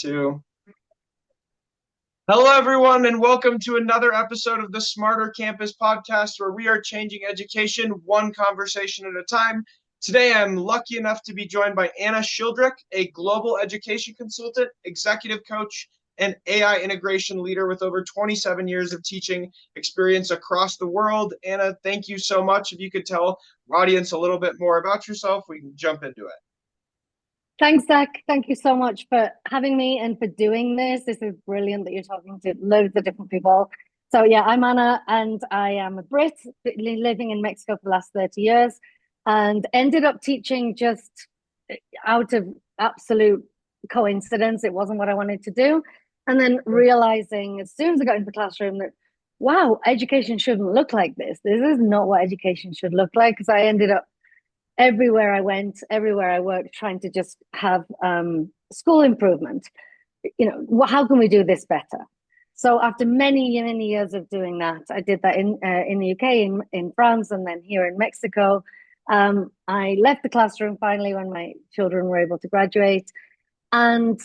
Two. Hello, everyone, and welcome to another episode of the Smarter Campus podcast, where we are changing education one conversation at a time. Today, I'm lucky enough to be joined by Anna Shildrick, a global education consultant, executive coach, and AI integration leader with over 27 years of teaching experience across the world. Anna, thank you so much. If you could tell our audience a little bit more about yourself, we can jump into it. Thanks, Zach. Thank you so much for having me and for doing this. This is brilliant that you're talking to loads of different people. So yeah, I'm Anna and I am a Brit living in Mexico for the last 30 years and ended up teaching just out of absolute coincidence. It wasn't what I wanted to do. And then realizing as soon as I got into the classroom that, wow, education shouldn't look like this. This is not what education should look like, because I ended up everywhere I went, everywhere I worked, trying to just have school improvement. How can we do this better? So after many, many years of doing that, I did that in the UK, in France, and then here in Mexico. I left the classroom finally when my children were able to graduate, and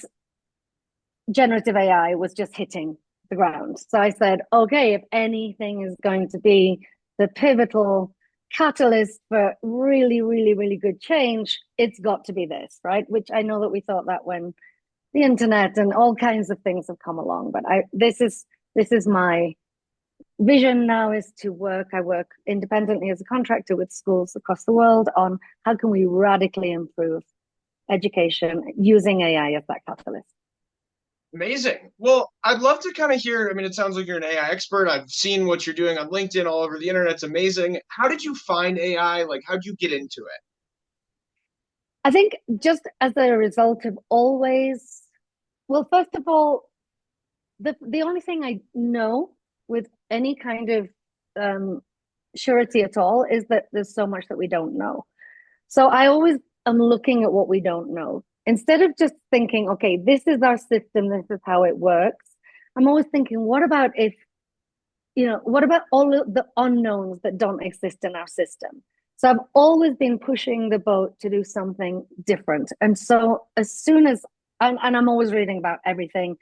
generative AI was just hitting the ground. So I said, okay, if anything is going to be the pivotal catalyst for really, really, really good change, it's got to be this, right? Which I know that we thought that when the internet and all kinds of things have come along, but this is my vision now, is to work. I work independently as a contractor with schools across the world on how can we radically improve education using AI as that catalyst. Amazing. Well, I'd love to kind of hear. I mean, it sounds like you're an AI expert. I've seen what you're doing on LinkedIn, all over the internet. It's amazing. How did you find AI? Like, how did you get into it? I think just as a result of always, well, first of all, the only thing I know with any kind of surety at all is that there's so much that we don't know. So I always am looking at what we don't know. Instead of just thinking, okay, this is our system, this is how it works, I'm always thinking, what about what about all the unknowns that don't exist in our system? So I've always been pushing the boat to do something different. And so as soon as, and I'm always reading about everything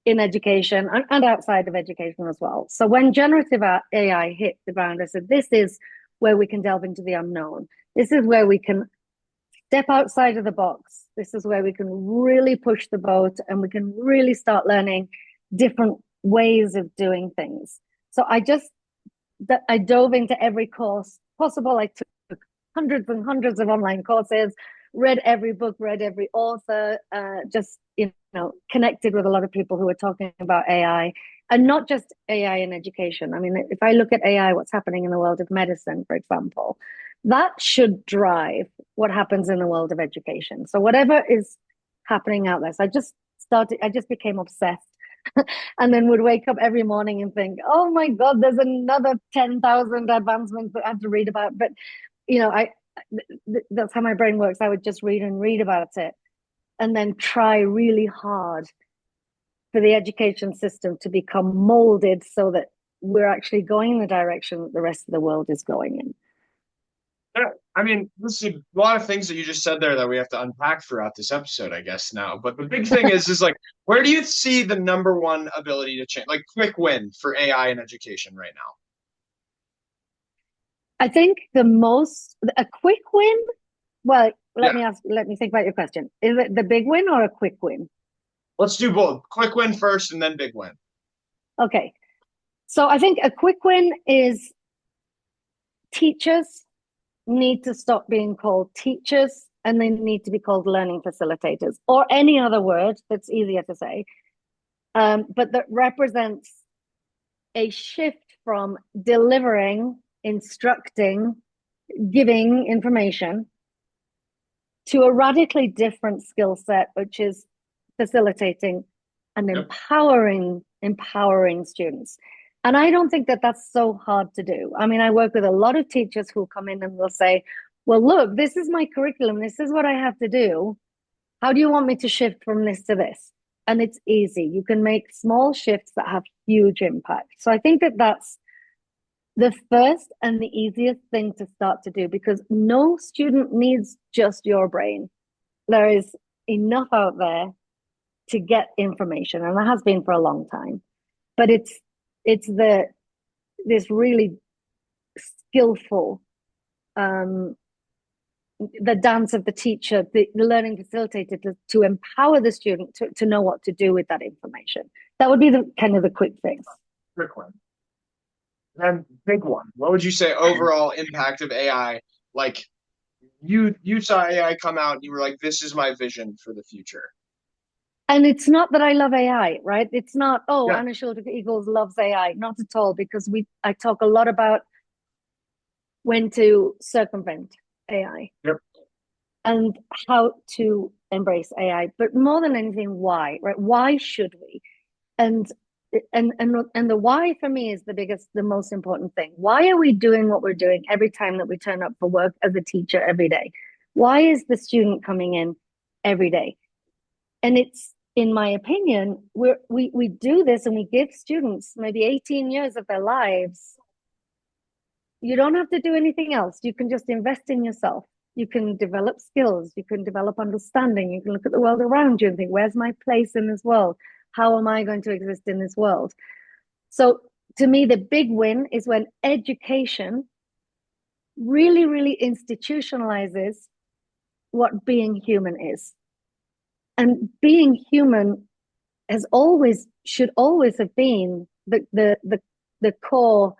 in education and outside of education as well. So when generative AI hit the ground, I said, this is where we can delve into the unknown. This is where we can step outside of the box. This is where we can really push the boat and we can really start learning different ways of doing things. So I dove into every course possible. I took hundreds and hundreds of online courses, read every book, read every author, just connected with a lot of people who were talking about AI, and not just AI in education. I mean, if I look at AI, what's happening in the world of medicine, for example, that should drive what happens in the world of education. So whatever is happening out there. So I just became obsessed and then would wake up every morning and think, oh my God, there's another 10,000 advancements that I have to read about. But, that's how my brain works. I would just read and read about it and then try really hard for the education system to become molded so that we're actually going in the direction that the rest of the world is going in. Yeah, I mean, this is a lot of things that you just said there that we have to unpack throughout this episode, I guess, now. But the big thing is like, where do you see the number one ability to change, like quick win for AI in education right now? I think a quick win. Well, let me think about your question. Is it the big win or a quick win? Let's do both. Quick win first and then big win. Okay. So I think a quick win is teachers need to stop being called teachers and they need to be called learning facilitators, or any other word that's easier to say, but that represents a shift from delivering, instructing, giving information to a radically different skill set, which is facilitating and empowering students. And I don't think that that's so hard to do. I mean, I work with a lot of teachers who come in and will say, well, look, this is my curriculum. This is what I have to do. How do you want me to shift from this to this? And it's easy. You can make small shifts that have huge impact. So I think that that's the first and the easiest thing to start to do, because no student needs just your brain. There is enough out there to get information, and it has been for a long time. But it's this really skillful, um, the dance of the teacher, the learning facilitator to empower the student to know what to do with that information. That would be the kind of the quick fix. Quick one. And big one. What would you say overall impact of AI? Like you saw AI come out and you were like, this is my vision for the future. And it's not that I love AI, right? It's not, oh, Yeah. Anna Shildrick Eagles loves AI. Not at all, because I talk a lot about when to circumvent AI Yep. and how to embrace AI. But more than anything, why, right? Why should we? And and the why for me is the most important thing. Why are we doing what we're doing every time that we turn up for work as a teacher every day? Why is the student coming in every day? And it's, in my opinion, we do this and we give students maybe 18 years of their lives. You don't have to do anything else. You can just invest in yourself. You can develop skills. You can develop understanding. You can look at the world around you and think, where's my place in this world? How am I going to exist in this world? So to me, the big win is when education really, really institutionalizes what being human is. And being human should always have been the core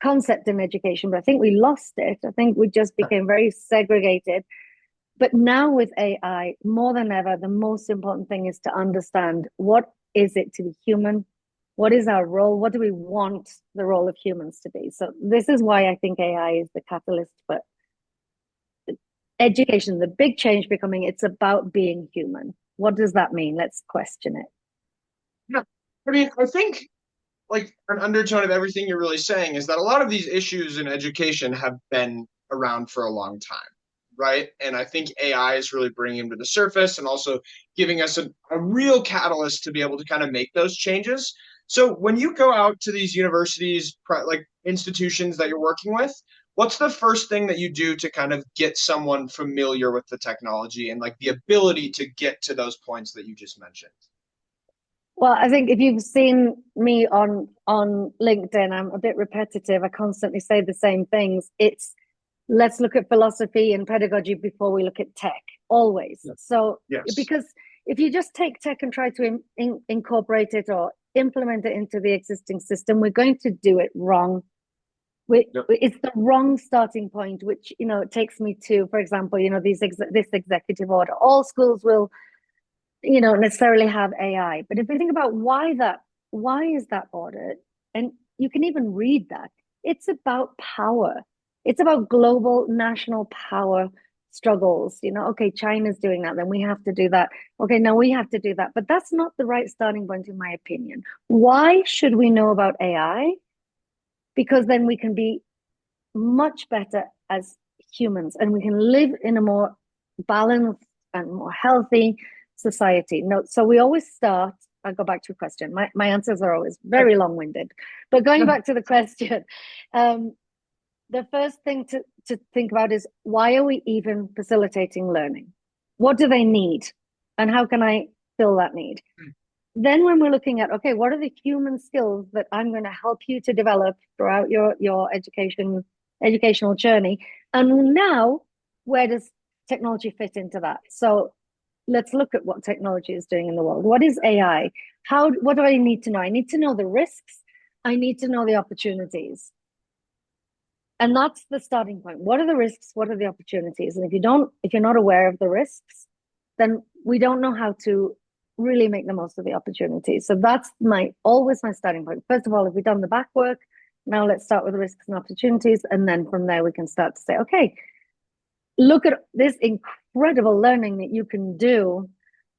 concept in education, but I think we lost it. I think we just became very segregated. But now with AI, more than ever, the most important thing is to understand, what is it to be human? What is our role? What do we want the role of humans to be? So this is why I think AI is the catalyst for education, the big change becoming, it's about being human. What does that mean? Let's question it. Yeah. I mean, I think like an undertone of everything you're really saying is that a lot of these issues in education have been around for a long time, right? And I think AI is really bringing them to the surface and also giving us a real catalyst to be able to kind of make those changes. So when you go out to these universities, like institutions that you're working with, what's the first thing that you do to kind of get someone familiar with the technology and like the ability to get to those points that you just mentioned? Well, I think if you've seen me on LinkedIn, I'm a bit repetitive. I constantly say the same things. It's, let's look at philosophy and pedagogy before we look at tech, always. Yeah. So Yes. because if you just take tech and try to incorporate it or implement it into the existing system, we're going to do it wrong. Yep. It's the wrong starting point, which, it takes me to, for example, this executive order. All schools will, necessarily have AI. But if we think about why is that ordered? And you can even read that. It's about power. It's about global national power struggles. Okay, China's doing that, then we have to do that. Okay, now we have to do that. But that's not the right starting point, in my opinion. Why should we know about AI? Because then we can be much better as humans and we can live in a more balanced and more healthy society. No, so we always start. I'll go back to your question. My answers are always very long-winded. But going back to the question, the first thing to think about is, why are we even facilitating learning? What do they need? And how can I fill that need? Then when we're looking at, okay, what are the human skills that I'm going to help you to develop throughout your educational journey? And now, where does technology fit into that? So let's look at what technology is doing in the world. What is AI? What do I need to know? I need to know the risks. I need to know the opportunities. And that's the starting point. What are the risks? What are the opportunities? And if you're not aware of the risks, then we don't know how to really make the most of the opportunities. So that's always my starting point. First of all, if we've done the back work, now let's start with the risks and opportunities. And then from there, we can start to say, okay, look at this incredible learning that you can do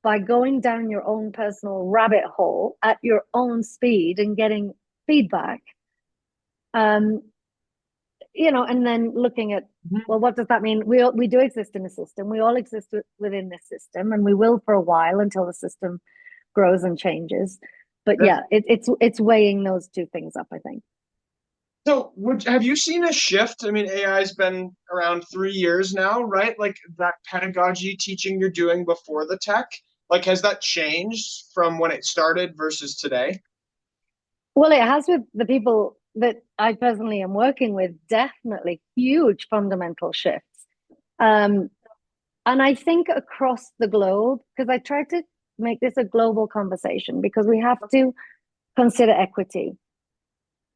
by going down your own personal rabbit hole at your own speed and getting feedback. And then looking at, well, what does that mean? We do exist in a system. We all exist within this system, and we will for a while until the system grows and changes. But yeah, it's weighing those two things up, I think. So, have you seen a shift? I mean, AI has been around 3 years now, right? Like that pedagogy teaching you're doing before the tech. Like, has that changed from when it started versus today? Well, it has with the people that I personally am working with, definitely huge fundamental shifts. Um, and I think across the globe, because I try to make this a global conversation, because we have to consider equity.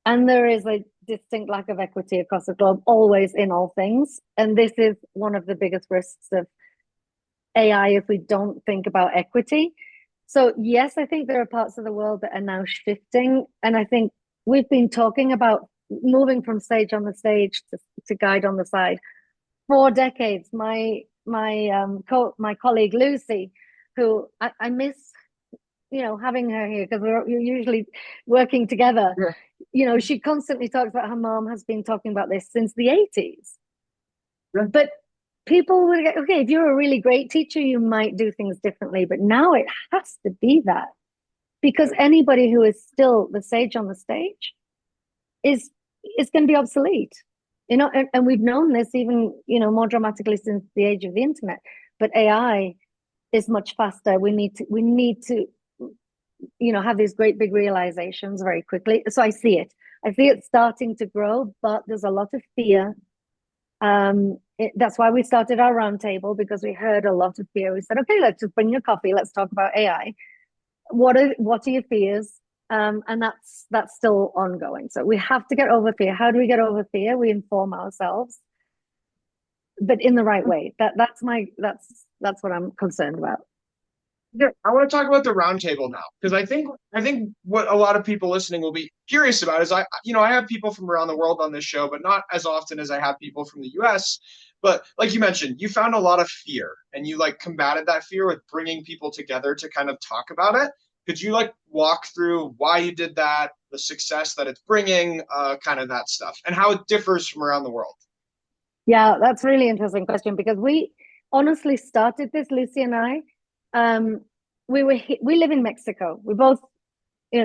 And there is a distinct lack of equity across the globe, always in all things. And this is one of the biggest risks of AI if we don't think about equity. So, yes, I think there are parts of the world that are now shifting. And I think we've been talking about moving from sage on the stage to guide on the side for decades. My colleague Lucy, who I miss, having her here because we're usually working together. Yeah. She constantly talks about her mom has been talking about this since the 80s. Yeah. But people would get, okay, if you're a really great teacher, you might do things differently. But now it has to be that because anybody who is still the sage on the stage is going to be obsolete. And we've known this even, more dramatically since the age of the internet. But AI is much faster. We need to have these great big realizations very quickly. So I see it. I see it starting to grow, but there's a lot of fear. That's why we started our roundtable, because we heard a lot of fear. We said, okay, let's just bring your coffee. Let's talk about AI. What are your fears? And that's still ongoing. So we have to get over fear. How do we get over fear? We inform ourselves, but in the right way. That's what I'm concerned about. Yeah, I want to talk about the roundtable now because I think what a lot of people listening will be curious about is I have people from around the world on this show, but not as often as I have people from the U.S. But like you mentioned, you found a lot of fear and you like combated that fear with bringing people together to kind of talk about it. Could you like walk through why you did that, the success that it's bringing, kind of that stuff, and how it differs from around the world? Yeah, that's a really interesting question because we honestly started this, Lucy and I. Um, we live in Mexico. We both,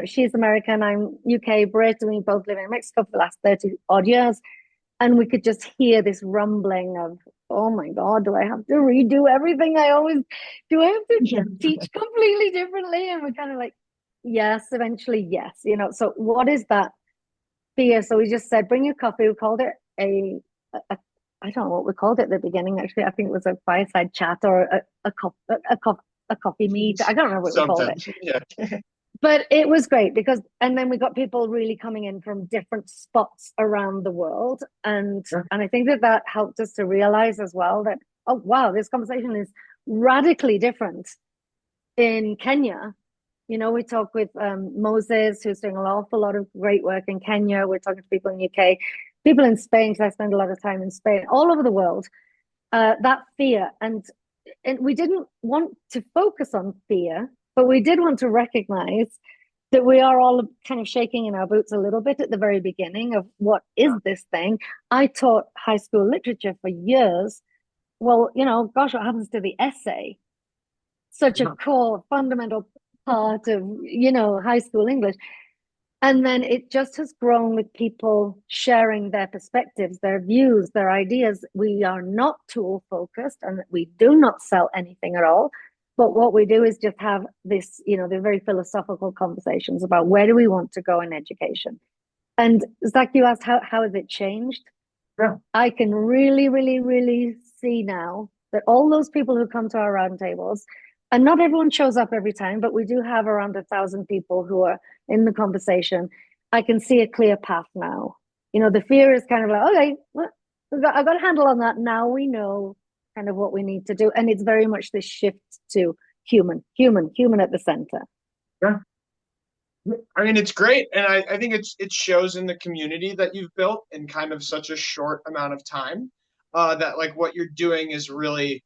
she's American, I'm UK, Brit, and we both live in Mexico for the last 30 odd years. And we could just hear this rumbling of, oh my God, do I have to redo everything I always do? I have to Yeah. teach completely differently? And we're kind of like, yes, eventually, yes. So what is that fear? So we just said, bring your coffee. We called it a I don't know what we called it at the beginning. Actually, I think it was a fireside chat or a coffee meet. I don't remember what we called it. Sometimes, yeah. But it was great because, and then we got people really coming in from different spots around the world. And I think that helped us to realize as well that, oh, wow, this conversation is radically different in Kenya. We talk with Moses, who's doing an awful lot of great work in Kenya. We're talking to people in the UK, people in Spain, because I spend a lot of time in Spain, all over the world. That fear, and we didn't want to focus on fear, but we did want to recognize that we are all kind of shaking in our boots a little bit at the very beginning of what is this thing. I taught high school literature for years. Well, gosh, what happens to the essay? Such a core, fundamental part of, high school English. And then it just has grown with people sharing their perspectives, their views, their ideas. We are not tool focused and we do not sell anything at all. But what we do is just have this, the very philosophical conversations about where do we want to go in education. And Zach, you asked how has it changed? Yeah. I can really, really, really see now that all those people who come to our roundtables, and not everyone shows up every time, but we do have around 1,000 people who are in the conversation. I can see a clear path now. The fear is kind of like, okay, well, I've got a handle on that. Now we know kind of what we need to do. And it's very much this shift to human at the center. Yeah. I mean, it's great, and I think it shows in the community that you've built in kind of such a short amount of time, that like what you're doing is really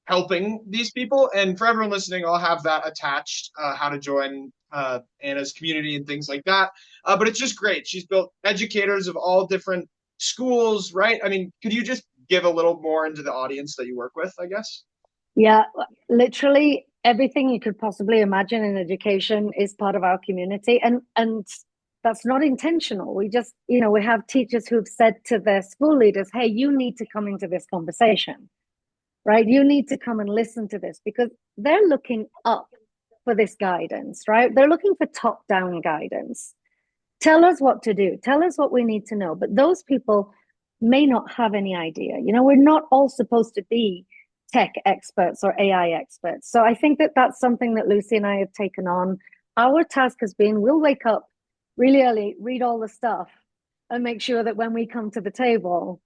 helping these people. And for everyone listening, I'll have that attached, how to join Anna's community and things like that. But it's just great. She's built educators of all different schools, right? I mean, could you just give a little more into the audience that you work with, I guess? Yeah, literally everything you could possibly imagine in education is part of our community. And that's not intentional. We just, we have teachers who've said to their school leaders, hey, you need to come into this conversation. right? You need to come and listen to this because they're looking up for this guidance, right? They're looking for top-down guidance. Tell us what to do. Tell us what we need to know. But those people may not have any idea. We're not all supposed to be tech experts or AI experts. So I think that that's something that Lucy and I have taken on. Our task has been we'll wake up really early, read all the stuff, and make sure that when we come to the table,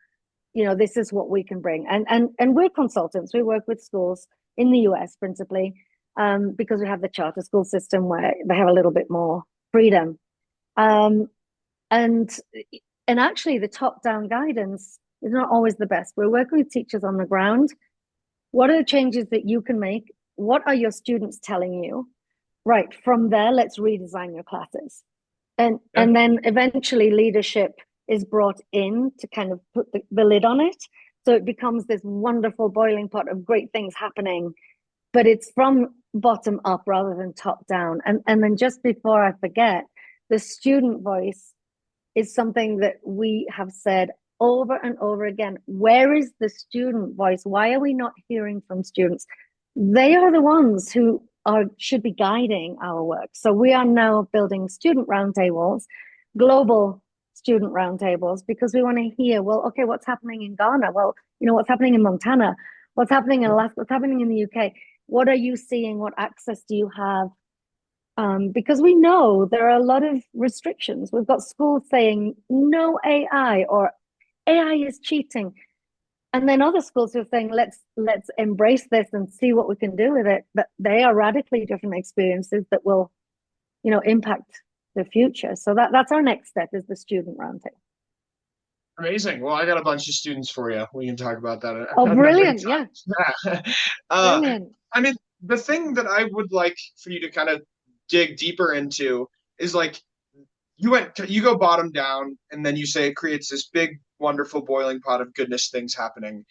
this is what we can bring. And we're consultants. We work with schools in the US principally, because we have the charter school system where they have a little bit more freedom. Um, and and actually, the top-down guidance is not always the best. We're working with teachers on the ground. What are the changes that you can make? What are your students telling you? Right, from there, let's redesign your classes. And then eventually leadership is brought in to kind of put the lid on it. So it becomes this wonderful boiling pot of great things happening, but it's from bottom up rather than top down. And then just before I forget, the student voice is something that we have said over and over again. Where is the student voice? Why are we not hearing from students? They are the ones who should be guiding our work. So we are now building student roundtables, global student roundtables, because we want to hear, well, okay, what's happening in Ghana? Well, what's happening in Montana? What's happening in Alaska? What's happening in the UK? What are you seeing? What access do you have? Because we know there are a lot of restrictions. We've got schools saying no AI or AI is cheating. And then other schools are saying, let's embrace this and see what we can do with it. But they are radically different experiences that will, impact the future. So that's our next step is the student roundtable. Amazing. Well, I got a bunch of students for you. We can talk about that Oh, another brilliant. Yeah. time. Brilliant. I mean, the thing that I would like for you to kind of dig deeper into is like you go bottom down and then you say it creates this big, wonderful boiling pot of goodness things happening.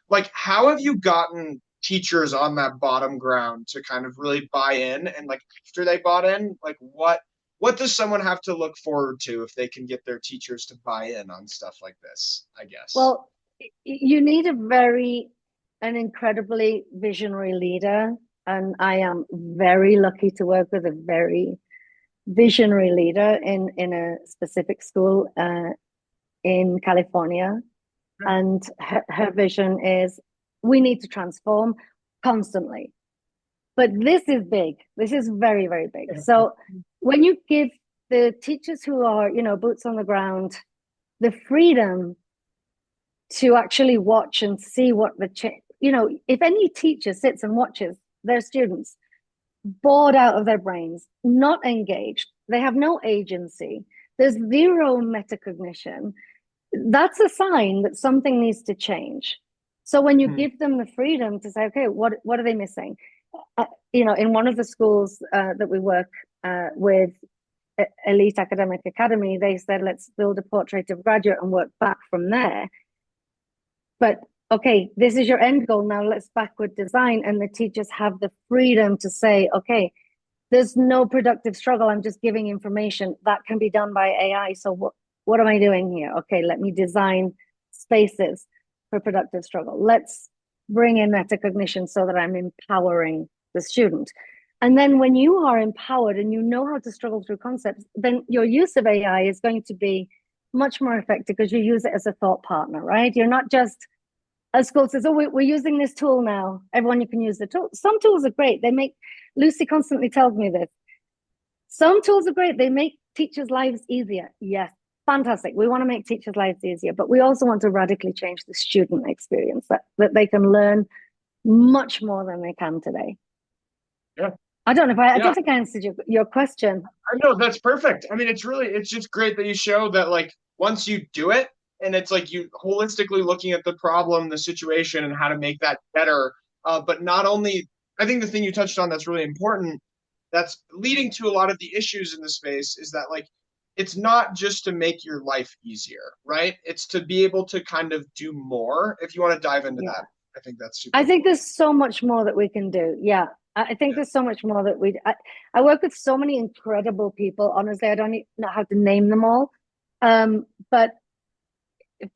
Like how have you gotten teachers on that bottom ground to kind of really buy in and like after they bought in, like what does someone have to look forward to if they can get their teachers to buy in on stuff like this, I guess? Well, you need an incredibly visionary leader. And I am very lucky to work with a very visionary leader in a specific school in California. And her vision is we need to transform constantly. But this is big. This is very, very big. So when you give the teachers who are, boots on the ground, the freedom to actually watch and see what if any teacher sits and watches their students bored out of their brains, not engaged, they have no agency, there's zero metacognition, that's a sign that something needs to change. So when you give them the freedom to say, okay, what are they missing? In one of the schools that we work with, Elite Academic Academy, they said, let's build a portrait of graduate and work back from there. But okay, this is your end goal. Now let's backward design. And the teachers have the freedom to say, okay, there's no productive struggle. I'm just giving information that can be done by AI. So what am I doing here? Okay, let me design spaces for productive struggle. Let's bring in metacognition so that I'm empowering the student. And then when you are empowered and you know how to struggle through concepts, then your use of AI is going to be much more effective because you use it as a thought partner, right? You're not just, a school says, oh, we're using this tool now. Everyone, you can use the tool. Some tools are great. Lucy constantly tells me this. Some tools are great. They make teachers' lives easier. Yes, fantastic. We want to make teachers' lives easier, but we also want to radically change the student experience that they can learn much more than they can today. Yeah. I don't know if I don't think I answered your question. I know that's perfect. I mean, it's just great that you show that like once you do it and it's like you holistically looking at the problem, the situation, and how to make that better. But not only, I think the thing you touched on that's really important, that's leading to a lot of the issues in the space is that like it's not just to make your life easier, right? It's to be able to kind of do more. If you want to dive into that, I think that's super. I think there's so much more that we can do. Yeah. I think there's so much more that I work with so many incredible people. Honestly, I don't know how to name them all. But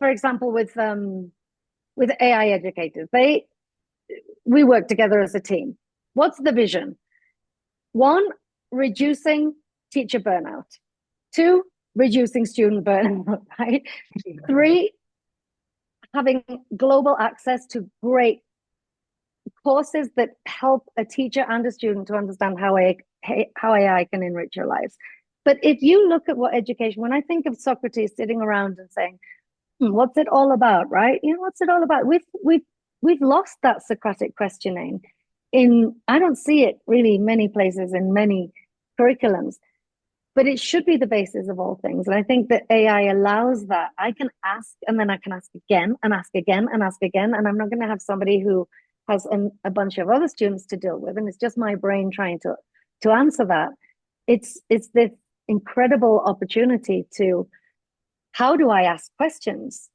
for example, with AI educators, we work together as a team. What's the vision? One, reducing teacher burnout. Two, reducing student burnout, right? Three, having global access to great courses that help a teacher and a student to understand how AI can enrich your lives. But if you look at what education, when I think of Socrates sitting around and saying, what's it all about, right? What's it all about? We've lost that Socratic questioning. I don't see it really many places in many curriculums, but it should be the basis of all things. And I think that AI allows that. I can ask, and then I can ask again and ask again and ask again. And I'm not going to have somebody who has a bunch of other students to deal with. And it's just my brain trying to answer that. It's this incredible opportunity to, how do I ask questions?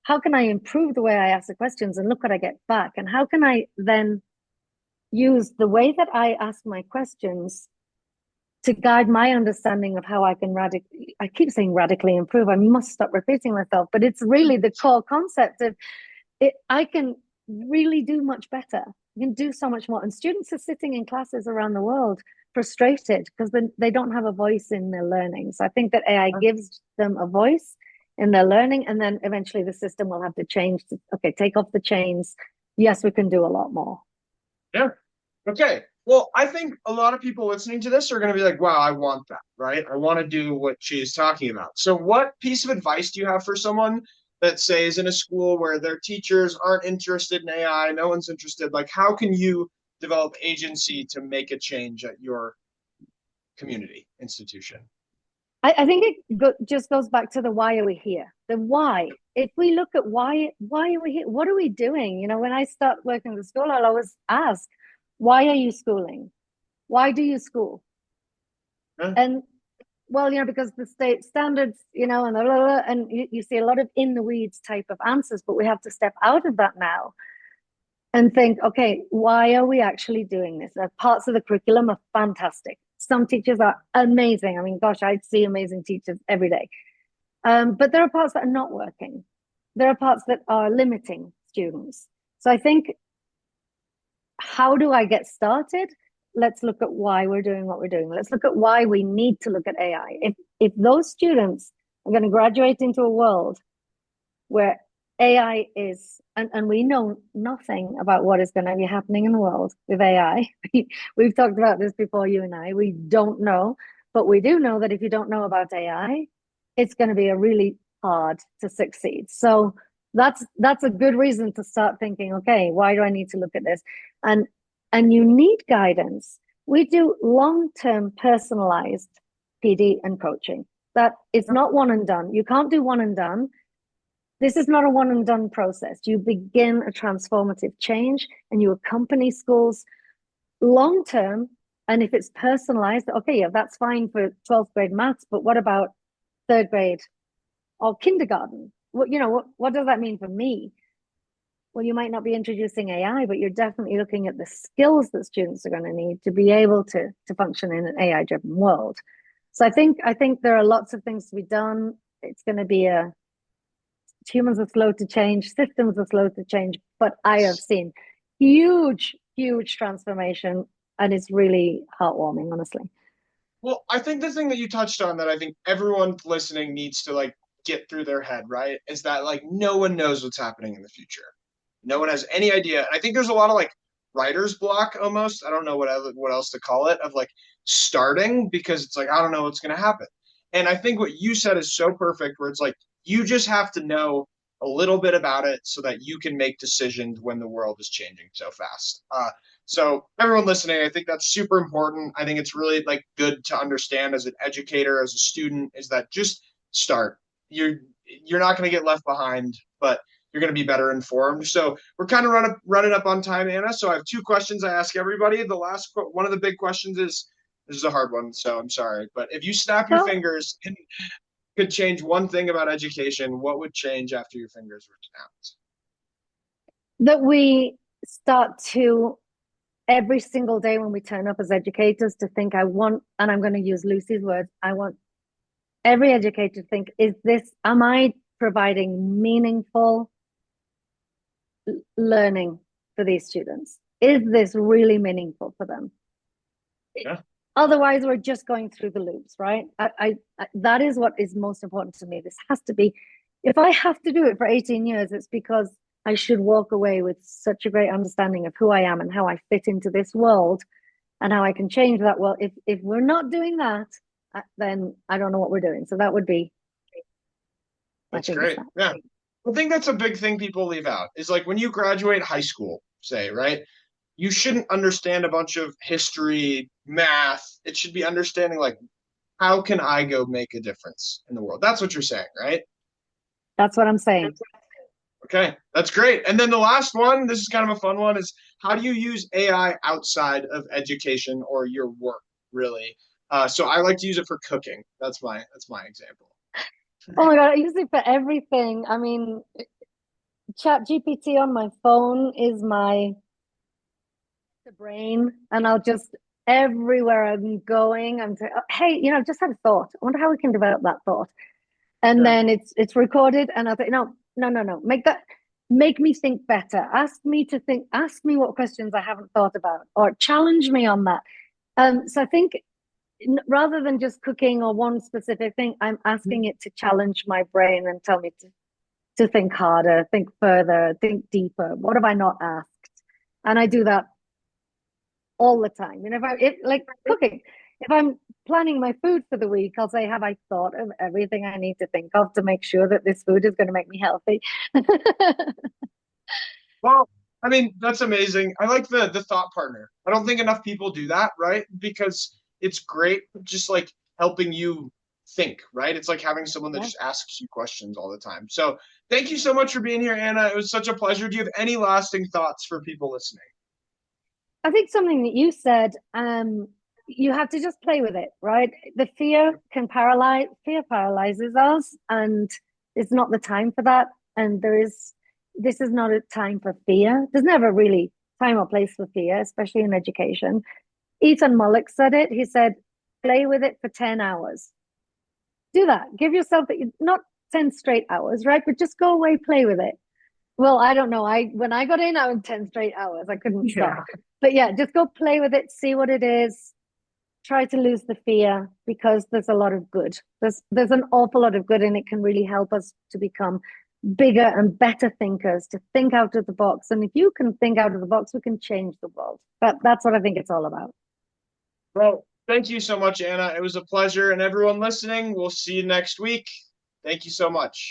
How can I improve the way I ask the questions and look what I get back? And how can I then use the way that I ask my questions to guide my understanding of how I can I keep saying radically improve. I must stop repeating myself, but it's really the core concept of it. I can really do much better. You can do so much more. And students are sitting in classes around the world frustrated because they don't have a voice in their learning. So I think that AI gives them a voice in their learning, and then eventually the system will have to change to, okay, take off the chains. Yes, we can do a lot more. Yeah. Okay. Well, I think a lot of people listening to this are going to be like, wow, I want that, right? I want to do what she's talking about. So what piece of advice do you have for someone that, say, is in a school where their teachers aren't interested in AI, no one's interested? Like, how can you develop agency to make a change at your community institution? I think it just goes back to the why are we here? The why. If we look at why are we here? What are we doing? When I start working in the school, I'll always ask, why are you schooling? Why do you school? Huh? And well, because the state standards, and blah, blah, blah, and you see a lot of in the weeds type of answers, but we have to step out of that now and think, okay, why are we actually doing this? Parts of the curriculum are fantastic. Some teachers are amazing. I mean, gosh, I see amazing teachers every day. But there are parts that are not working. There are parts that are limiting students. So I think, how do I get started? Let's look at why we're doing what we're doing. Let's look at why we need to look at AI. If those students are going to graduate into a world where AI is, and we know nothing about what is going to be happening in the world with AI. We've talked about this before, you and I. We don't know, but we do know that if you don't know about AI, it's going to be a really hard to succeed. So that's a good reason to start thinking, okay, why do I need to look at this? And you need guidance. We do long-term personalized PD and coaching. That it's not one and done. You can't do one and done. This is not a one and done process. You begin a transformative change and you accompany schools long term. And if it's personalized, okay, yeah, that's fine for 12th grade maths, but what about third grade or kindergarten? What does that mean for me? Well, you might not be introducing AI, but you're definitely looking at the skills that students are going to need to be able to function in an AI driven world. So I think there are lots of things to be done. It's going to be humans are slow to change, systems are slow to change, but I have seen huge transformation, and it's really heartwarming, honestly. Well, I think the thing that you touched on that I think everyone listening needs to like get through their head, right, is that like no one knows what's happening in the future. No one has any idea. And I think there's a lot of like writer's block almost. I don't know what else to call it, of like starting, because it's like I don't know what's going to happen. And I think what you said is so perfect, where it's like you just have to know a little bit about it so that you can make decisions when the world is changing so fast. So everyone listening, I think that's super important. I think it's really like good to understand as an educator, as a student, is that just start. You're not going to get left behind, but you're going to be better informed. So we're kind of running up on time, Anna. So I have two questions I ask everybody. The last one of the big questions is, this is a hard one, so I'm sorry, but if you snap your fingers and could change one thing about education, what would change after your fingers were snapped? That we start to, every single day when we turn up as educators, to think, I want, and I'm going to use Lucy's words, I want every educator to think, am I providing meaningful learning for these students? Is this really meaningful for them? Yeah. Otherwise, we're just going through the loops, right? That is what is most important to me. This has to be, if I have to do it for 18 years, it's because I should walk away with such a great understanding of who I am and how I fit into this world and how I can change that world. If we're not doing that, then I don't know what we're doing. So that would be my That's thing is great. that. Yeah. I think that's a big thing people leave out is like when you graduate high school, say, right? You shouldn't understand a bunch of history, math. It should be understanding like how can I go make a difference in the world? That's what you're saying, right? That's what I'm saying. Okay, that's great. And then the last one, this is kind of a fun one, is how do you use AI outside of education or your work, really? So I like to use it for cooking. That's my example. Oh my God, I use it for everything. I mean, Chat GPT on my phone is my brain, and I'll just everywhere I'm going, I'm saying, oh, hey, I've just had a thought. I wonder how we can develop that thought. And Yeah. then it's recorded, and I'll say, no, no, no, no, make me think better. Ask me what questions I haven't thought about, or challenge me on that. So I think rather than just cooking or one specific thing, I'm asking it to challenge my brain and tell me to think harder, think further, think deeper. What have I not asked? And I do that all the time. And if like cooking, if I'm planning my food for the week, I'll say, have I thought of everything I need to think of to make sure that this food is going to make me healthy? Well, I mean, that's amazing. I like the thought partner. I don't think enough people do that, right? Because it's great just like helping you think, right? It's like having someone that Yeah. just asks you questions all the time. So thank you so much for being here, Anna. It was such a pleasure. Do you have any lasting thoughts for people listening? I think something that you said, you have to just play with it, right? The fear paralyzes us, and it's not the time for that. And this is not a time for fear. There's never really time or place for fear, especially in education. Ethan Mullick said it. He said, play with it for 10 hours. Do that. Give yourself not 10 straight hours, right? But just go away, play with it. Well, I don't know. When I got in, I was 10 straight hours. I couldn't stop. Yeah. But yeah, just go play with it, see what it is. Try to lose the fear because there's a lot of good. There's an awful lot of good, and it can really help us to become bigger and better thinkers, to think out of the box. And if you can think out of the box, we can change the world. That's what I think it's all about. Well, thank you so much, Anna. It was a pleasure. And everyone listening, we'll see you next week. Thank you so much.